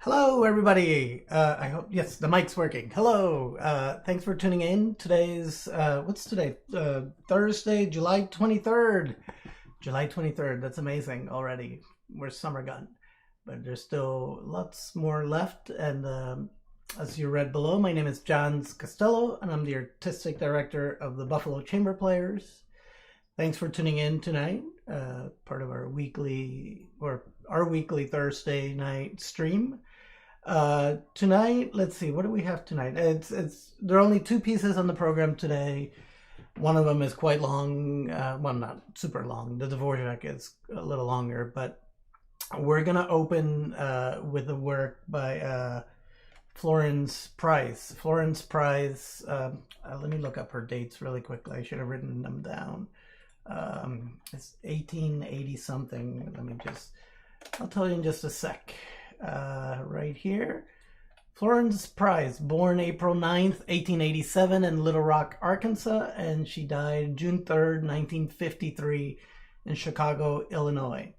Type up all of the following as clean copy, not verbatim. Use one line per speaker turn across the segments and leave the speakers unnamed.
Hello, everybody. I hope, yes, the mic's working. Hello. Thanks for tuning in. Today's, what's today? Thursday, July 23rd. July 23rd. That's amazing already. We're summer gone, but there's still lots more left. And as you read below, my name is John Costello, and I'm the artistic director of the Buffalo Chamber Players. Thanks for tuning in tonight. Part of our weekly Thursday night stream. Tonight, let's see, what do we have tonight? There are only two pieces on the program today. One of them is quite long. Well, not super long. The Dvořák is a little longer, but we're gonna open with a work by Florence Price. Florence Price. Let me look up her dates really quickly. I should have written them down. It's 1880 something. I'll tell you in just a sec. Right here. Florence Price, born April 9th, 1887 in Little Rock, Arkansas, and she died June 3rd, 1953 in Chicago, Illinois.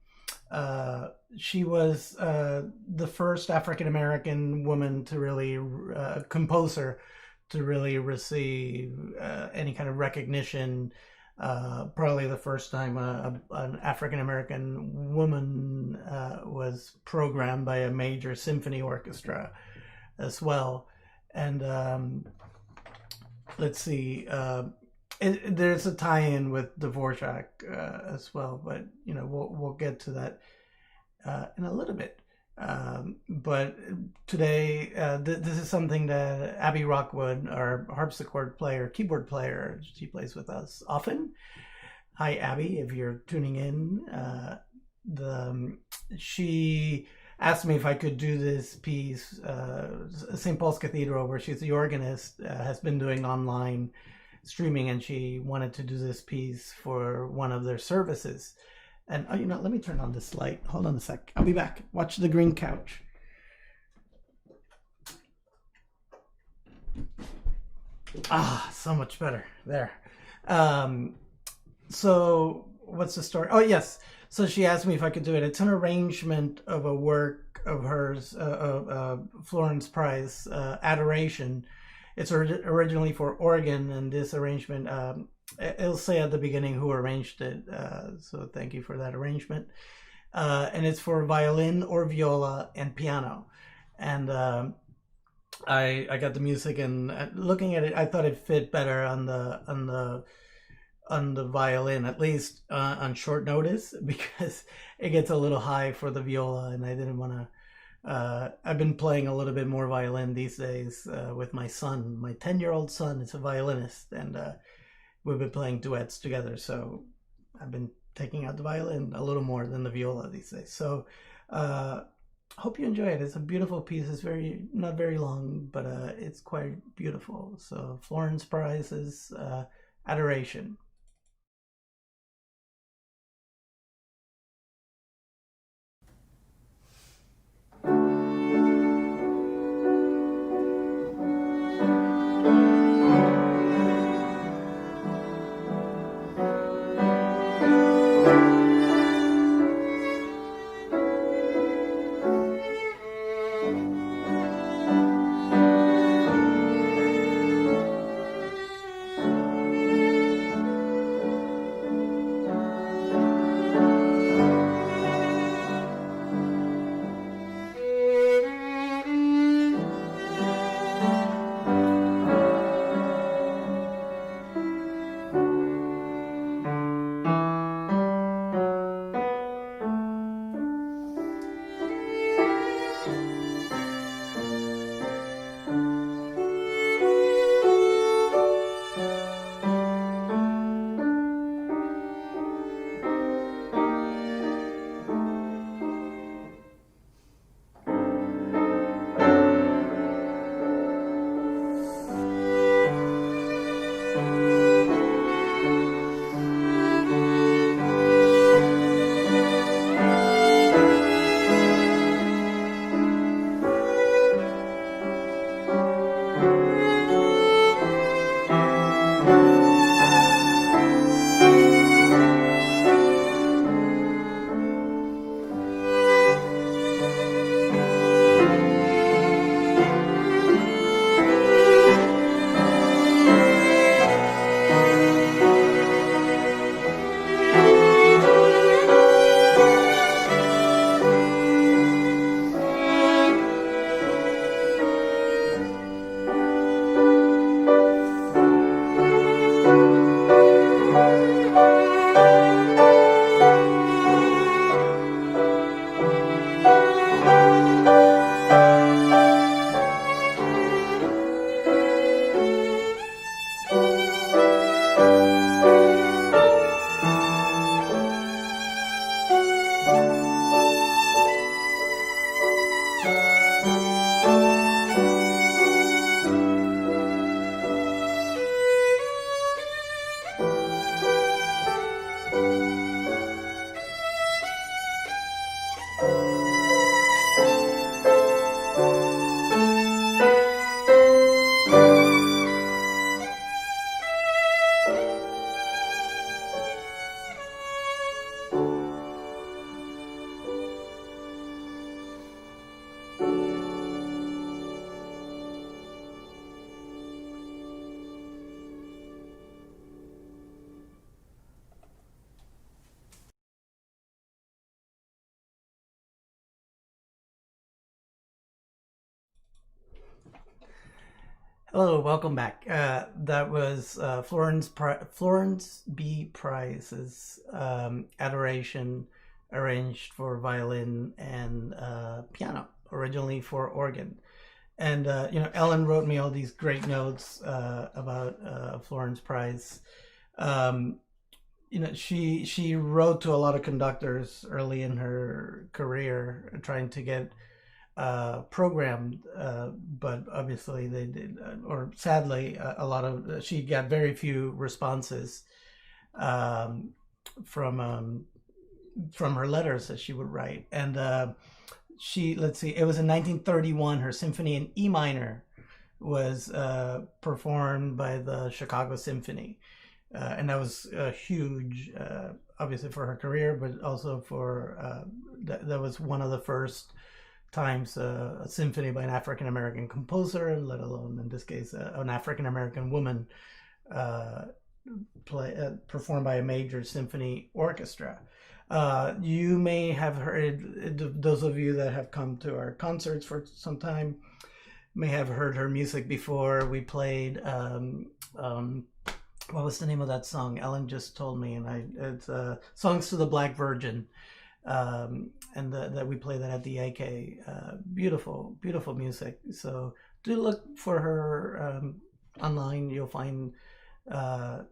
She was the first African-American woman to really, composer to really receive any kind of recognition. Probably the first time an African-American woman was programmed by a major symphony orchestra as well. And let's see, there's a tie-in with Dvořák as well, but you know, we'll get to that in a little bit. But today, this is something that Abby Rockwood, our harpsichord player, keyboard player, she plays with us often. Hi, Abby, if you're tuning in. She asked me if I could do this piece. St. Paul's Cathedral, where she's the organist, has been doing online streaming, and she wanted to do this piece for one of their services. And you know, let me turn on this light. Hold on a sec. I'll be back. Watch the green couch. Ah, so much better. There. So what's the story? Oh, yes. So she asked me if I could do it. It's an arrangement of a work of hers, Florence Price, Adoration. It's originally for organ, and this arrangement, it'll say at the beginning who arranged it. So thank you for that arrangement. and it's for violin or viola and piano. And I got the music, and looking at it, I thought it fit better on the violin, at least on short notice, because it gets a little high for the viola, and I didn't want to. I've been playing a little bit more violin these days with my son. My 10-year-old son is a violinist, and we've been playing duets together. So I've been taking out the violin a little more than the viola these days. So hope you enjoy it. It's a beautiful piece. It's not very long, but it's quite beautiful. So Florence Price's Adoration. Hello, welcome back. That was Florence B. Price's Adoration, arranged for violin and piano, originally for organ. And Ellen wrote me all these great notes about Florence Price. She wrote to a lot of conductors early in her career, trying to get programmed, but obviously they did, or sadly, a lot of she got very few responses from her letters that she would write. And let's see, it was in 1931. Her symphony in E minor was performed by the Chicago Symphony, and that was huge, obviously for her career, but also for that was one of the first times a symphony by an African American composer, let alone in this case an African American woman, performed by a major symphony orchestra. You may have heard, those of you that have come to our concerts for some time may have heard her music before. We played, what was the name of that song? Ellen just told me, and it's Songs to the Black Virgin. And that we play that at the AK. Beautiful, beautiful music. So do look for her online. You'll find. Oh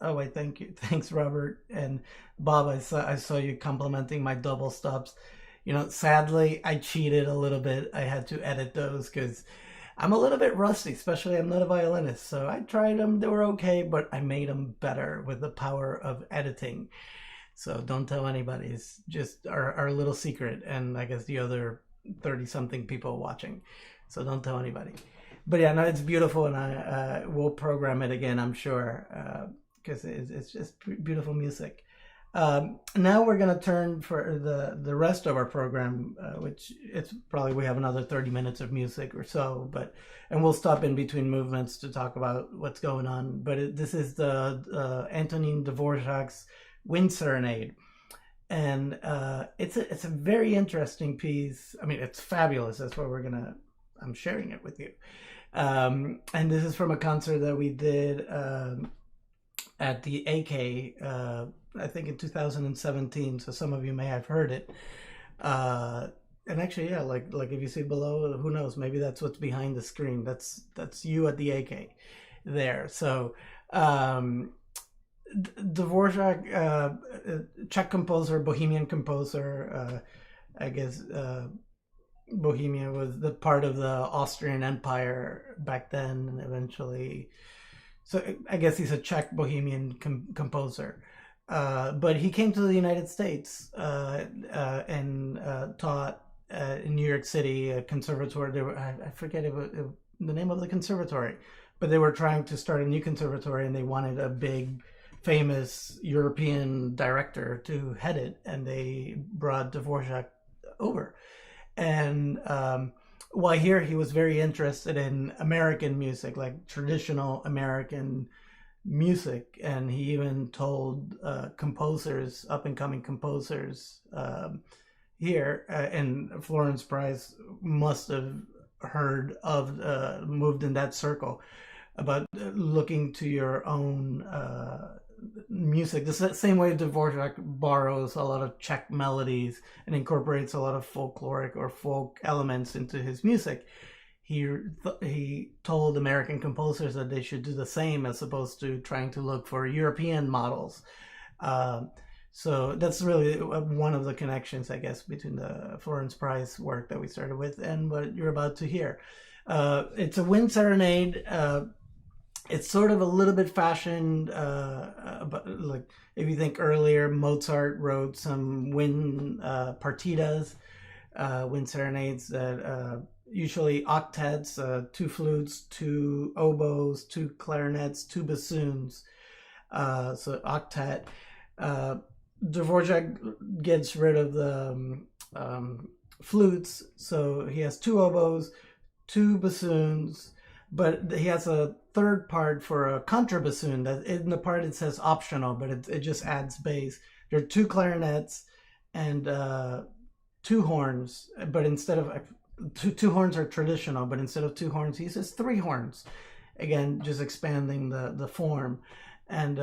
wait, thank you, thanks, Robert and Bob. I saw you complimenting my double stops. Sadly, I cheated a little bit. I had to edit those because I'm a little bit rusty, especially I'm not a violinist. So I tried them; they were okay, but I made them better with the power of editing. So don't tell anybody. It's just our little secret, and I guess the other 30 something people watching. So don't tell anybody. But yeah, no, it's beautiful, and I will program it again, I'm sure, because it's just beautiful music. Now we're gonna turn for the rest of our program, which it's probably we have another 30 minutes of music or so, and we'll stop in between movements to talk about what's going on. But this is the Antonín Dvořák's Wind Serenade, and it's a very interesting piece. I mean, it's fabulous. That's why I'm sharing it with you. And this is from a concert that we did at the AK, I think in 2017. So some of you may have heard it. And actually, yeah, like if you see below, who knows? Maybe that's what's behind the screen. That's you at the AK there. So. Dvořák, Czech composer, Bohemian composer. I guess Bohemia was the part of the Austrian Empire back then, and eventually. So I guess he's a Czech Bohemian composer. But he came to the United States and taught in New York City, a conservatory. I forget the name of the conservatory, but they were trying to start a new conservatory, and they wanted a big, famous European director to head it, and they brought Dvořák over. And while here, he was very interested in American music, like traditional American music, and he even told composers, up-and-coming composers here, and Florence Price must have heard of, moved in that circle, about looking to your own music. The same way Dvořák borrows a lot of Czech melodies and incorporates a lot of folkloric or folk elements into his music. He told American composers that they should do the same, as opposed to trying to look for European models. So that's really one of the connections, I guess, between the Florence Price work that we started with and what you're about to hear. It's a wind serenade. It's sort of a little bit fashioned, but like if you think earlier, Mozart wrote some wind partitas, wind serenades that usually octets, 2 flutes, 2 oboes, 2 clarinets, 2 bassoons. So octet. Dvořák gets rid of the flutes, so he has 2 oboes, 2 bassoons, but he has a third part for a contrabassoon. That in the part it says optional, but it just adds bass. There are 2 clarinets and 2 horns, but instead of two horns are traditional, but instead of 2 horns, he uses 3 horns. Again, just expanding the form. And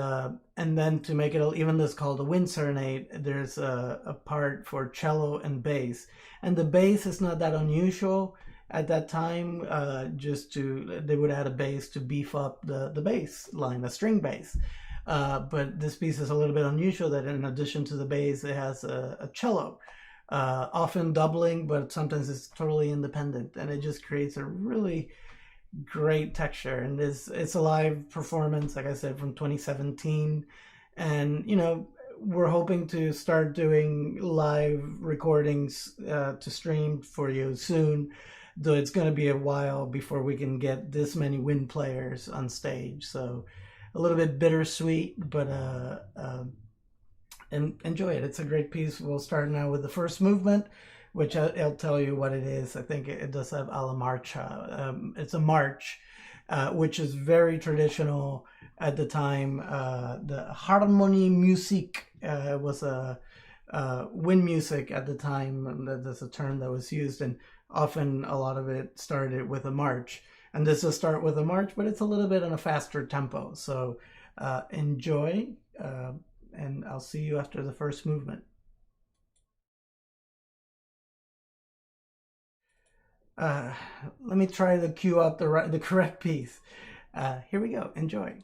then to make it even this called a wind serenade, there's a part for cello and bass. And the bass is not that unusual at that time. They would add a bass to beef up the bass line, a string bass. But this piece is a little bit unusual, that in addition to the bass, it has a cello, often doubling, but sometimes it's totally independent, and it just creates a really great texture. And it's a live performance, like I said, from 2017, and we're hoping to start doing live recordings to stream for you soon, though it's going to be a while before we can get this many wind players on stage. So a little bit bittersweet, but and enjoy it. It's a great piece. We'll start now with the first movement, which I'll tell you what it is. I think it does have alla marcia. It's a march, which is very traditional at the time. The Harmonie Musik was a wind music at the time. And that's a term that was used, and often a lot of it started with a march. And this will start with a march, but it's a little bit in a faster tempo. So enjoy, and I'll see you after the first movement. Let me try to cue up the correct piece. Here we go. Enjoy.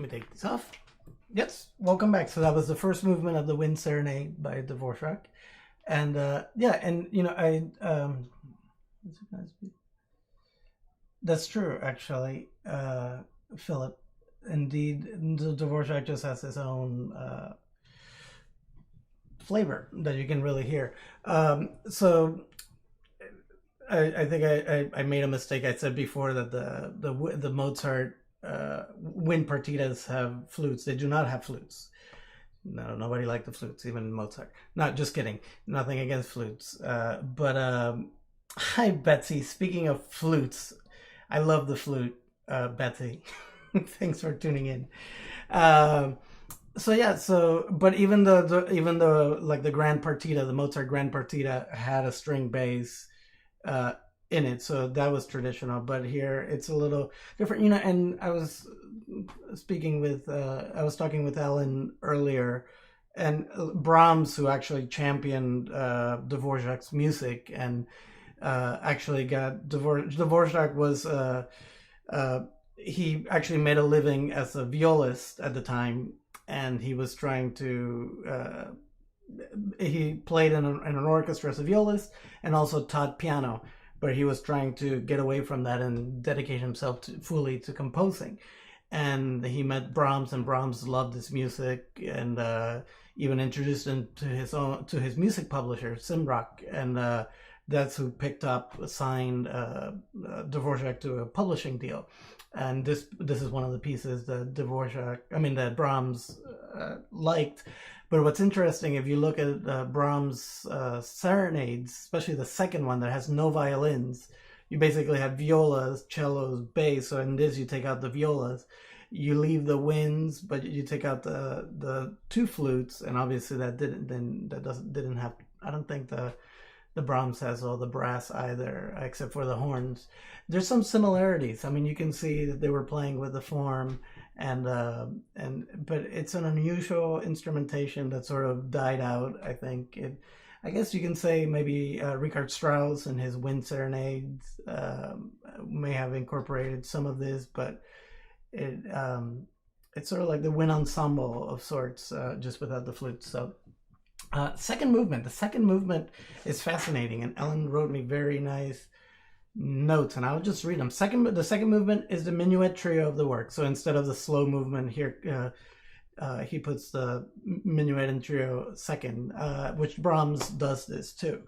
me take these off. Yes, welcome back. So that was the first movement of the Wind Serenade by Dvořák. And yeah, and you know, that's true, actually, Philip. Indeed, Dvořák just has his own flavor that you can really hear. So I think I made a mistake. I said before that the Mozart wind partitas have flutes. They do not have flutes. No, nobody liked the flutes, even Mozart. Not just kidding. Nothing against flutes. But hi, Betsy. Speaking of flutes, I love the flute, Betsy. Thanks for tuning in. So yeah, but even though like the Grand Partita, the Mozart Grand Partita had a string bass in it, so that was traditional. But here it's a little different, you know. And I was talking with Ellen earlier, and Brahms, who actually championed Dvořák's music, and actually got Dvořák was he actually made a living as a violist at the time, and he was trying to he played in an orchestra as a violist and also taught piano, but he was trying to get away from that and dedicate himself fully to composing. And he met Brahms, and Brahms loved his music, and even introduced him to his music publisher, Simrock, and that's who signed Dvořák to a publishing deal. And this is one of the pieces that that Brahms liked. But what's interesting, if you look at Brahms' serenades, especially the second one that has no violins, you basically have violas, cellos, bass. So in this, you take out the violas, you leave the winds, but you take out the two flutes, and obviously that didn't have. I don't think the Brahms has all the brass either, except for the horns. There's some similarities. I mean, you can see that they were playing with the form, but it's an unusual instrumentation that sort of died out. I think I guess you can say maybe Richard Strauss and his Wind Serenades may have incorporated some of this, but it's sort of like the wind ensemble of sorts, just without the flutes. So. Second movement. The second movement is fascinating, and Ellen wrote me very nice notes, and I'll just read them. The second movement is the minuet trio of the work. So instead of the slow movement here, he puts the minuet and trio second, which Brahms does this too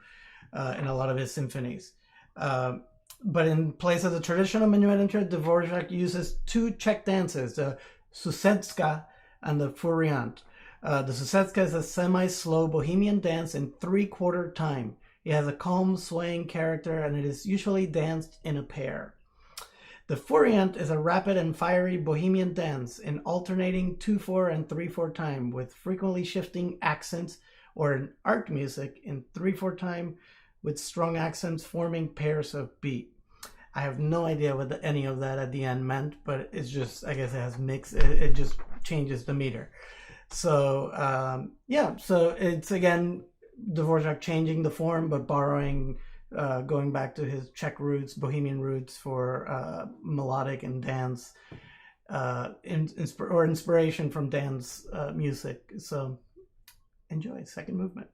in a lot of his symphonies. But in place of the traditional minuet and trio, Dvořák uses two Czech dances, the Susedska and the Furiant. The Susedska is a semi-slow bohemian dance in 3/4 time. It has a calm, swaying character, and it is usually danced in a pair. The Furiant is a rapid and fiery bohemian dance in alternating 2/4 and 3/4 time, with frequently shifting accents, or an art music in 3/4 time, with strong accents forming pairs of beat. I have no idea what any of that at the end meant, but it's just, I guess it has mix. It just changes the meter. So so it's again Dvořák changing the form, but borrowing, going back to his Czech roots, Bohemian roots for melodic and dance, inspiration from dance music. So enjoy second movement.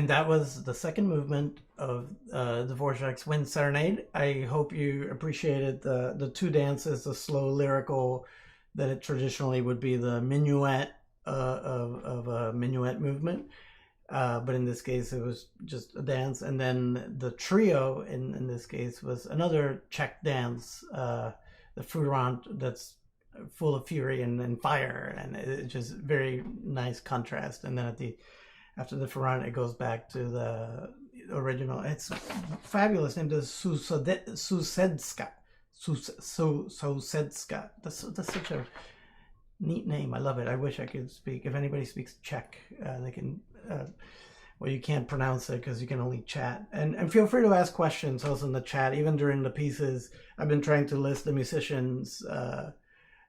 And that was the second movement of Dvořák's Wind Serenade. I hope you appreciated the two dances, the slow lyrical that it traditionally would be the minuet of a minuet movement. But in this case, it was just a dance. And then the trio in this case was another Czech dance, the Florence, that's full of fury and fire. And it's just very nice contrast. And then after the Florence, it goes back to the original. It's fabulous. Named as Sousedska. Sousedska. That's such a neat name. I love it. I wish I could speak. If anybody speaks Czech, they can. Well, you can't pronounce it because you can only chat. And feel free to ask questions also in the chat. Even during the pieces, I've been trying to list the musicians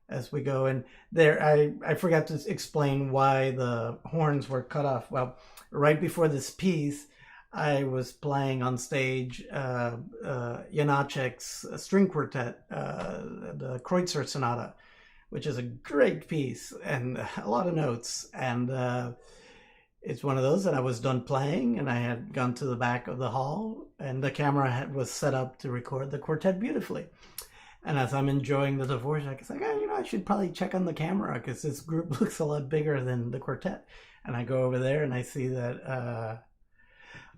as we go. And there, I forgot to explain why the horns were cut off. Well, right before this piece, I was playing on stage Janáček's string quartet, the Kreutzer Sonata, which is a great piece and a lot of notes. And it's one of those that I was done playing and I had gone to the back of the hall and the camera was set up to record the quartet beautifully. And as I'm enjoying the Dvořák, it's like, I should probably check on the camera because this group looks a lot bigger than the quartet. And I go over there and I see that,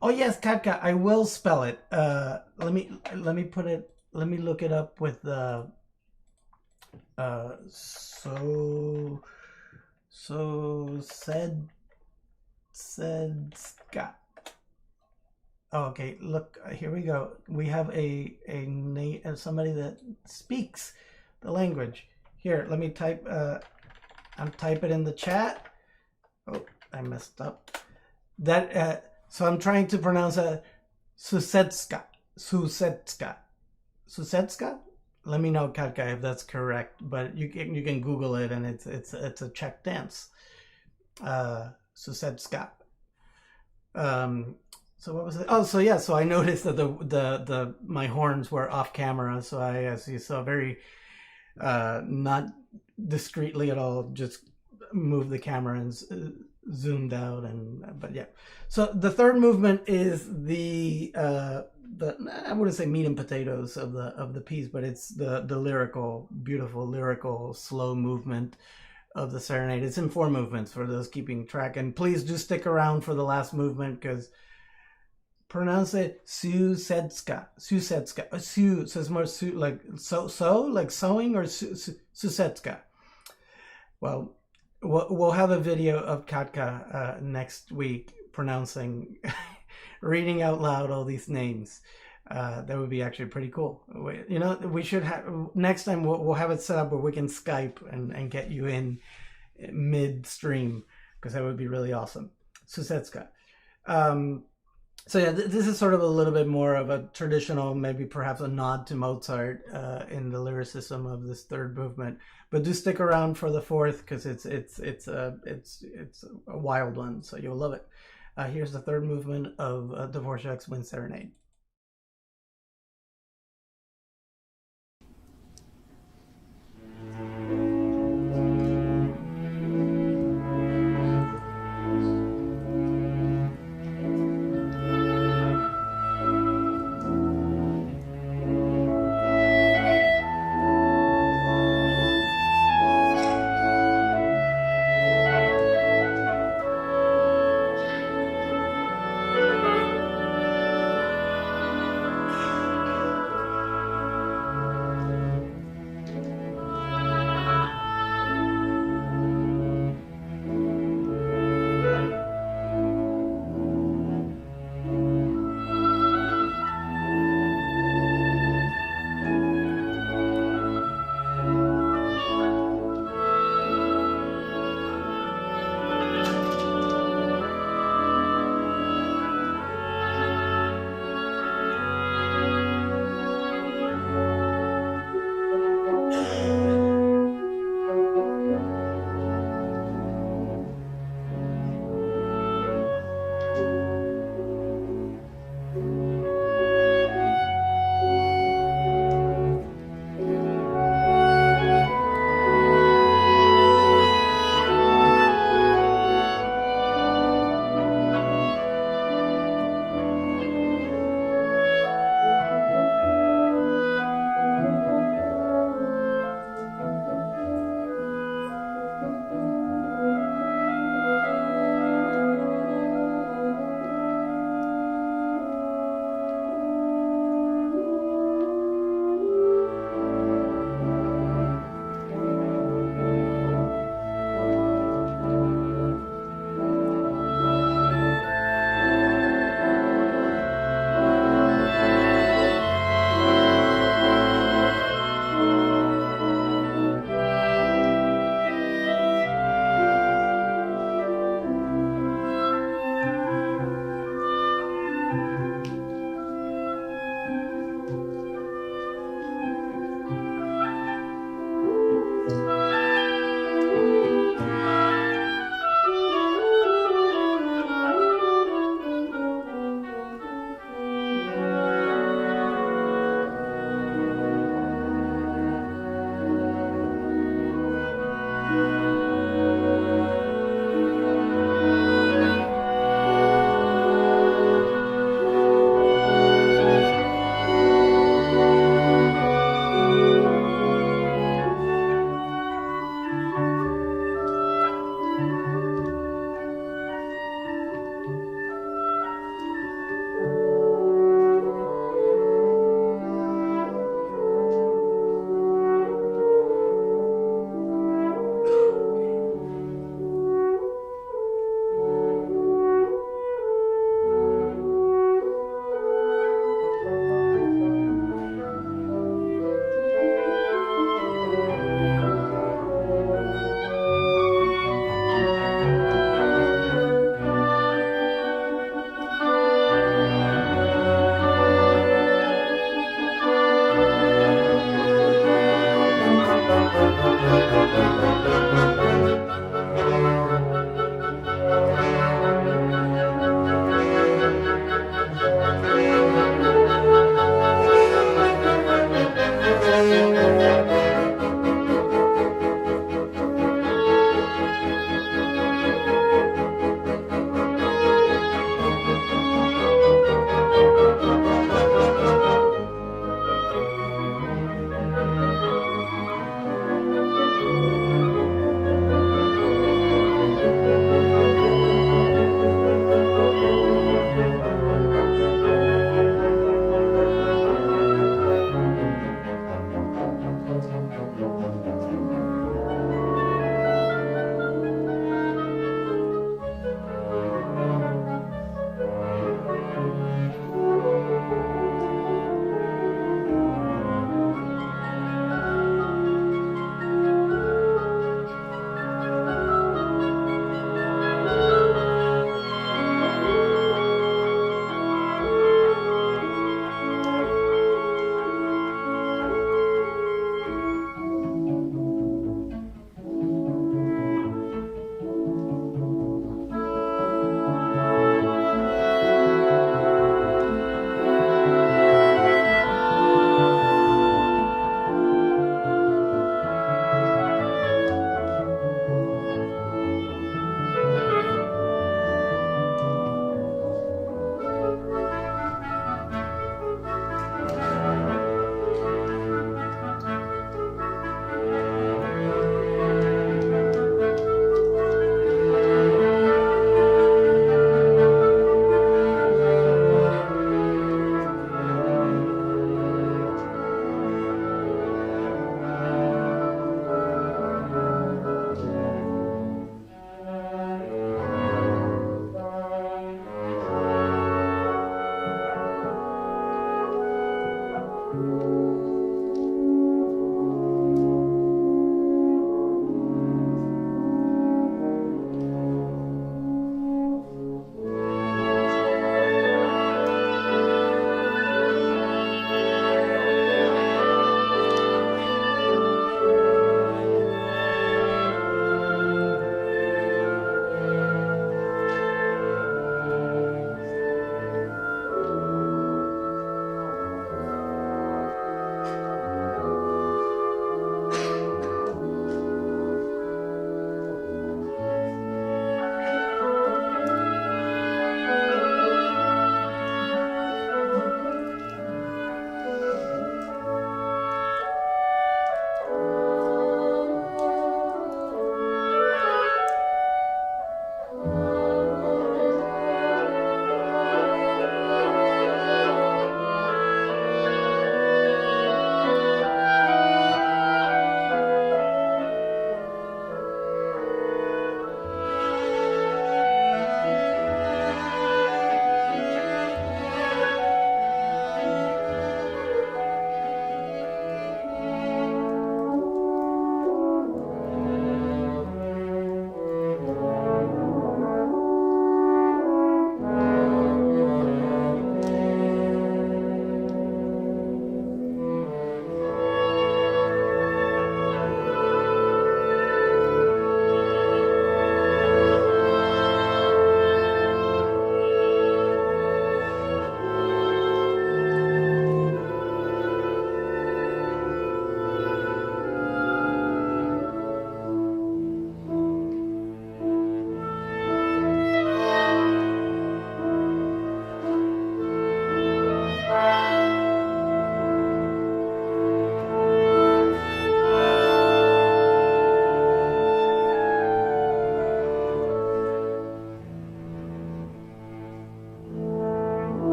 oh yes, Katka, I will spell it. Let me look it up with the, Scott. Oh, okay, look, here we go. We have somebody that speaks the language. Here, let me type, type it in the chat. Oh, I messed up. That, so I'm trying to pronounce Sousedska. Let me know, Katka, if that's correct. But you can Google it, and it's a Czech dance. Sousedska. So what was it? Oh, so yeah. So I noticed that my horns were off camera. So I, as you saw, very not discreetly at all, just moved the camera and zoomed out. But yeah. So the third movement is the I wouldn't say meat and potatoes of the piece, but it's the lyrical, beautiful lyrical slow movement of the serenade. It's in 4 movements for those keeping track, and please do stick around for the last movement because pronounce it Sousedska. So it's more like like sewing, or Sousedska. Well, we'll have a video of Katka next week pronouncing, reading out loud all these names. That would be actually pretty cool. We should have, next time we'll have it set up where we can Skype and get you in midstream, because that would be really awesome. Sousedska. So yeah, this is sort of a little bit more of a traditional, maybe perhaps a nod to Mozart in the lyricism of this third movement. But do stick around for the fourth because it's a wild one, so you'll love it. Here's the third movement of Dvořák's Wind Serenade.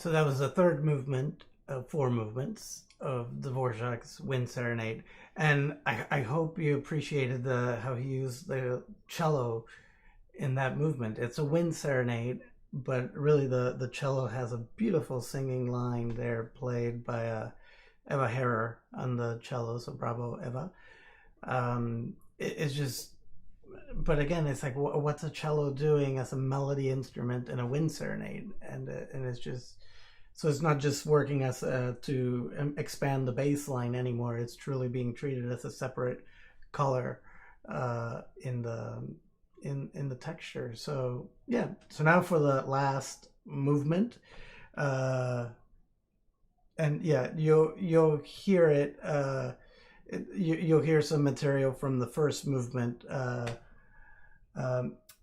So that was the third movement of four movements of Dvořák's Wind Serenade, and I hope you appreciated how he used the cello in that movement. It's a wind serenade, but really the cello has a beautiful singing line there, played by Eva Herrer on the cello. So bravo, Eva. It's just, but again, it's like, what's a cello doing as a melody instrument in a wind serenade? And it's just, so it's not just working as to expand the bass line anymore. It's truly being treated as a separate color in the texture. So yeah. So now for the last movement, and yeah, you'll hear it. You'll hear some material from the first movement.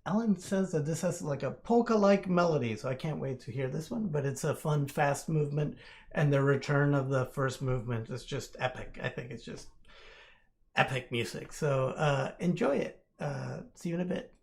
Alan says that this has like a polka-like melody, so I can't wait to hear this one. But it's a fun, fast movement, and the return of the first movement is just epic. I think it's just epic music. So enjoy it. See you in a bit.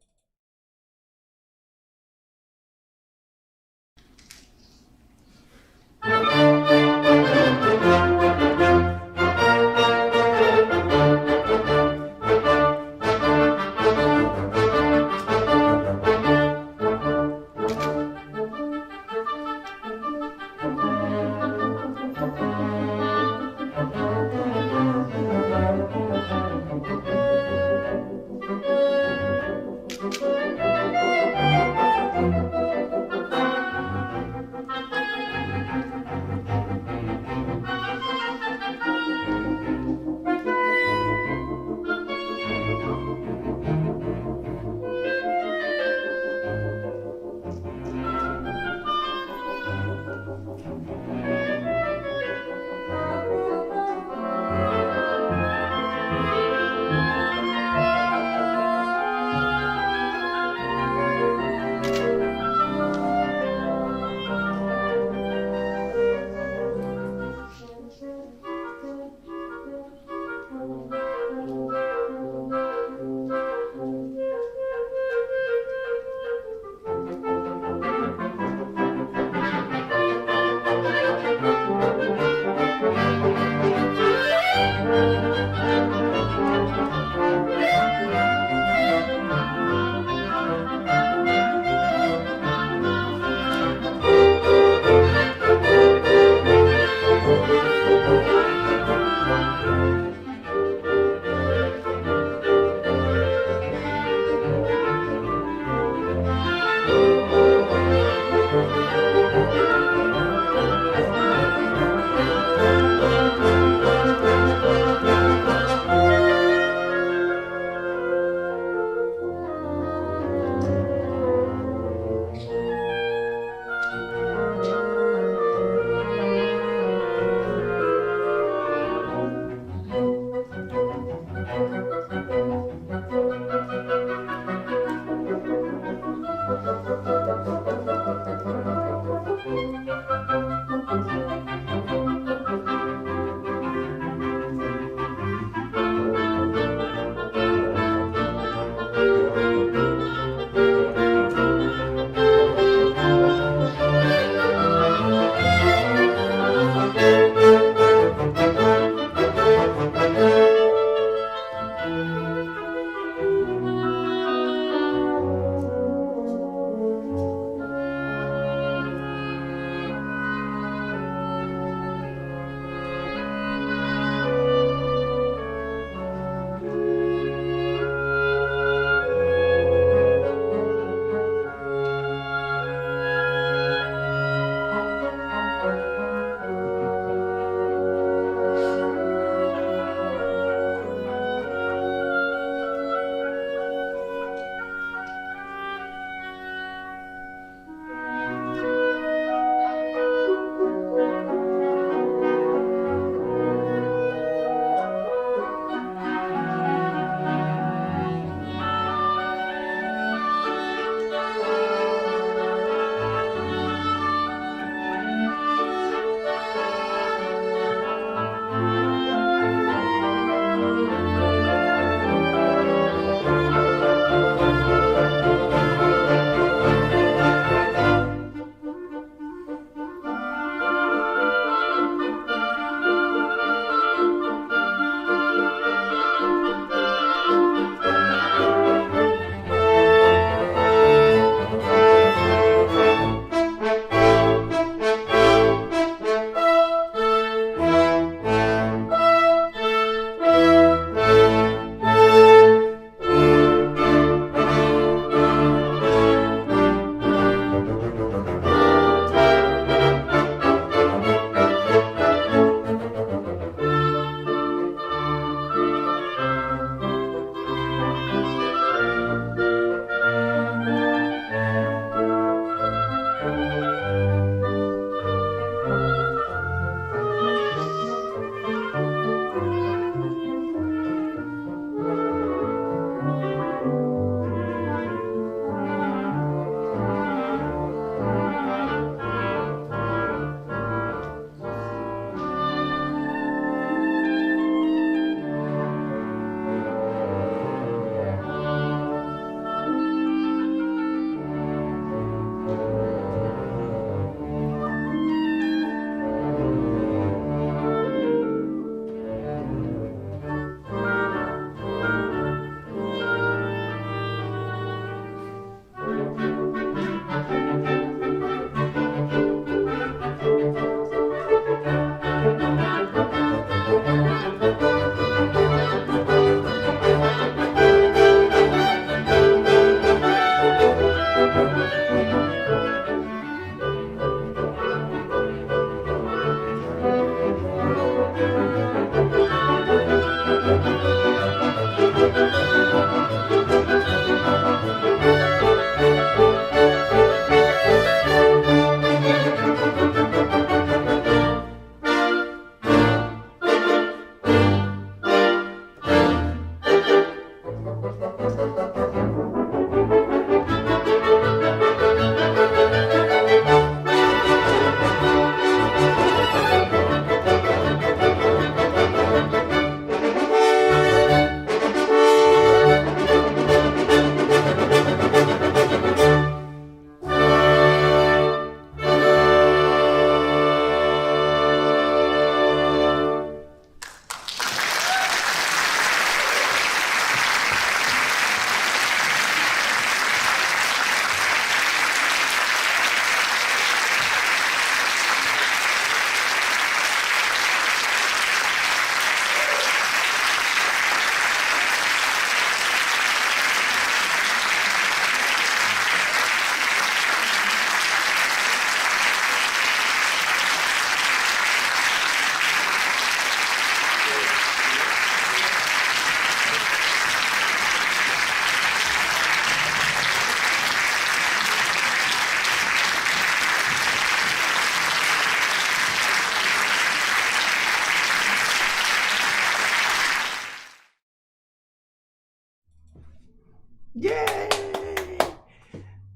Yay!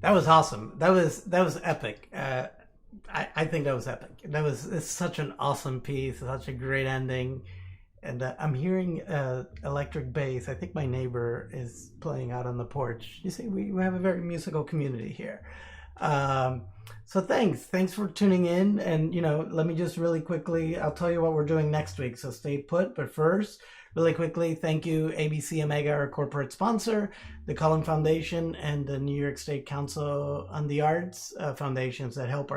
That was awesome. That was epic. I think that was epic. It's such an awesome piece, such a great ending. And I'm hearing electric bass. I think my neighbor is playing out on the porch. You see, we have a very musical community here. So thanks for tuning in. And let me just really quickly, I'll tell you what we're doing next week. So stay put. But first, really quickly, thank you, ABC Omega, our corporate sponsor, the Cullen Foundation, and the New York State Council on the Arts foundations that help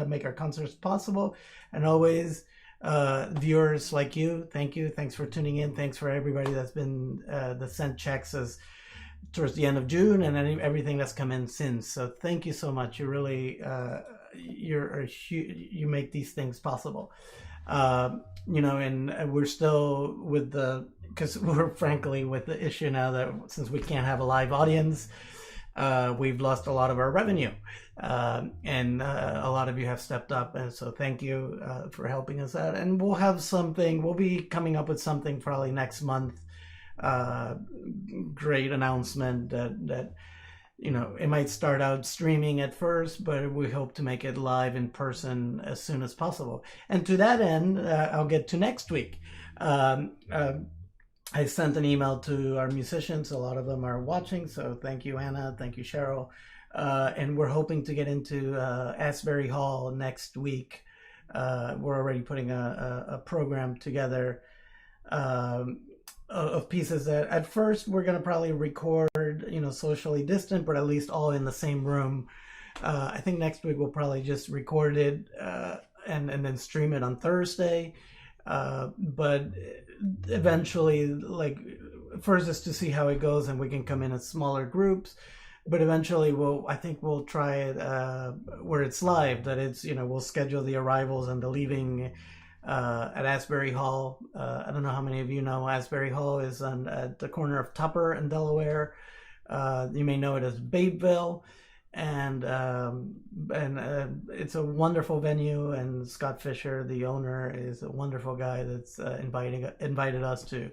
make our concerts possible. And always, viewers like you, thank you. Thanks for tuning in. Thanks for everybody that's been that sent checks towards the end of June, and everything that's come in since. So thank you so much. You really you make these things possible. And we're still because we're frankly with the issue now that since we can't have a live audience, we've lost a lot of our revenue, and a lot of you have stepped up, and so thank you for helping us out. And we'll be coming up with something probably next month. Great announcement that it might start out streaming at first, but we hope to make it live in person as soon as possible. And to that end, I'll get to next week. I sent an email to our musicians. A lot of them are watching, so thank you, Anna. Thank you, Cheryl. And we're hoping to get into Asbury Hall next week. We're already putting a program together of pieces that at first we're going to probably record, socially distant, but at least all in the same room. I think next week we'll probably just record it and then stream it on Thursday. But eventually, first is to see how it goes, and we can come in as smaller groups. But eventually, I think we'll try it where it's live. That it's, we'll schedule the arrivals and the leaving at Asbury Hall. I don't know how many of you know Asbury Hall is at the corner of Tupper and Delaware. You may know it as Babeville, and it's a wonderful venue. And Scott Fisher, the owner, is a wonderful guy that's invited us to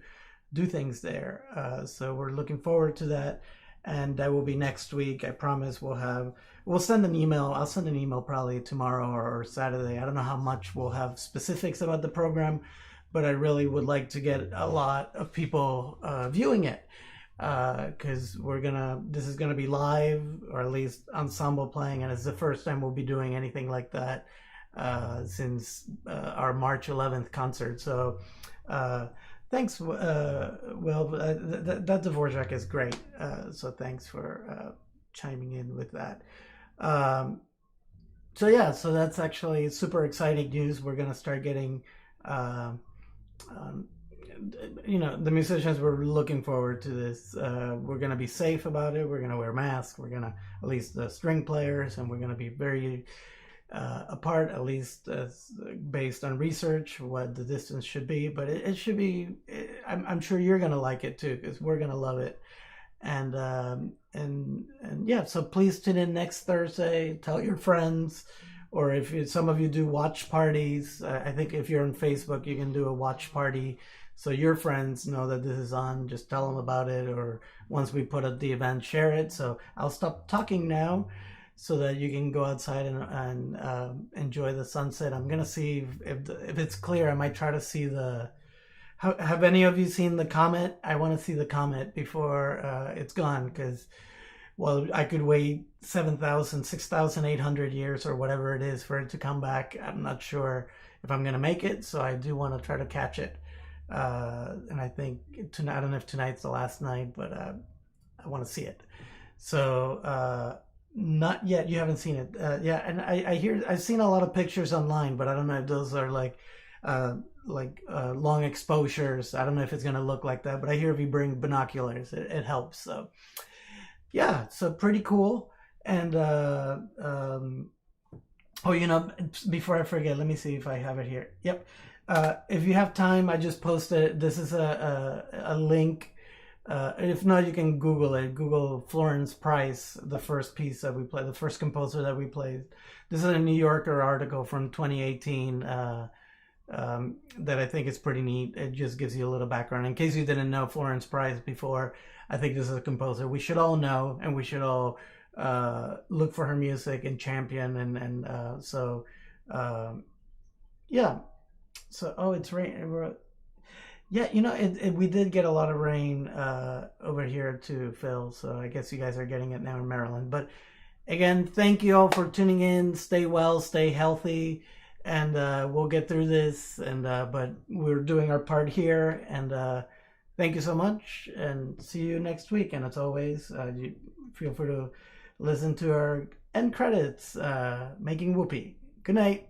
do things there. So we're looking forward to that, and that will be next week. I promise we'll send an email. I'll send an email probably tomorrow or Saturday. I don't know how much we'll have specifics about the program, but I really would like to get a lot of people viewing it, because this is gonna be live, or at least ensemble playing, and it's the first time we'll be doing anything like that since our March 11th concert. So thanks. That Dvořák is great. So thanks for chiming in with that. So that's actually super exciting news. We're gonna start getting the musicians were looking forward to this. We're gonna be safe about it. We're gonna wear masks. We're gonna, at least the string players, and we're gonna be very apart, at least based on research, what the distance should be. But it should be. I'm sure you're gonna like it too, because we're gonna love it. And yeah, so please tune in next Thursday. Tell your friends, or if some of you do watch parties, I think if you're on Facebook, you can do a watch party, so your friends know that this is on. Just tell them about it, or once we put up the event, share it. So I'll stop talking now, so that you can go outside and enjoy the sunset. I'm gonna see if it's clear. I might try to see the. Have any of you seen the comet? I want to see the comet before it's gone, because, well, I could wait 7,000, 6,800 years or whatever it is for it to come back. I'm not sure if I'm going to make it, so I do want to try to catch it. And I think tonight, I don't know if tonight's the last night, but I want to see it. So not yet. You haven't seen it. Yeah, and I've seen a lot of pictures online, but I don't know if those are like long exposures. I don't know if it's gonna look like that, but I hear if you bring binoculars, it helps. So yeah, so pretty cool. And before I forget, let me see if I have it here. Yep. If you have time, I just posted. This is a link. If not, you can Google it. Google Florence Price, the first piece that we played, the first composer that we played. This is a New Yorker article from 2018. That I think is pretty neat. It just gives you a little background. In case you didn't know Florence Price before, I think this is a composer we should all know, and we should all look for her music and champion. Yeah. So, it's rain. Yeah, we did get a lot of rain over here too, Phil. So I guess you guys are getting it now in Maryland. But again, thank you all for tuning in. Stay well, stay healthy. And we'll get through this, but we're doing our part here. And thank you so much, and see you next week. And as always, you feel free to listen to our end credits, Making Whoopee. Good night.